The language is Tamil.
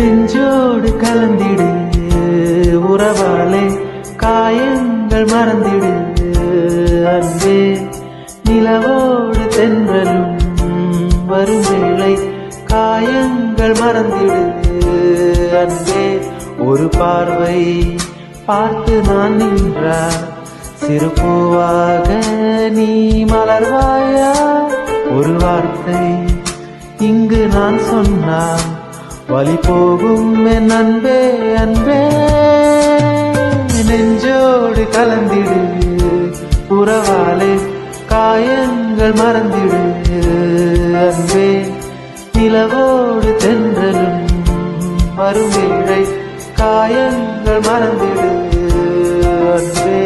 நெஞ்சோடு கலந்திடு உறவாலே காயங்கள் மறந்திடு அன்பே நிலவோடு தென்றலும் வரும் வேளை காயங்கள் மறந்திடு அன்பே ஒரு பார்வை பார்த்து நான் நின்றார் சிறு பூவாக நீ மலர்வாயா ஒரு வார்த்தை இங்கு நான் சொன்னான் வழி போகும் என் அன்பே அன்பே நெஞ்சோடு கலந்திடு உறவாலே காயங்கள் மறந்திடு அன்பே நிலவோடு தென்றலும் வரும் வேளை காயங்கள் மறந்திடு அன்பே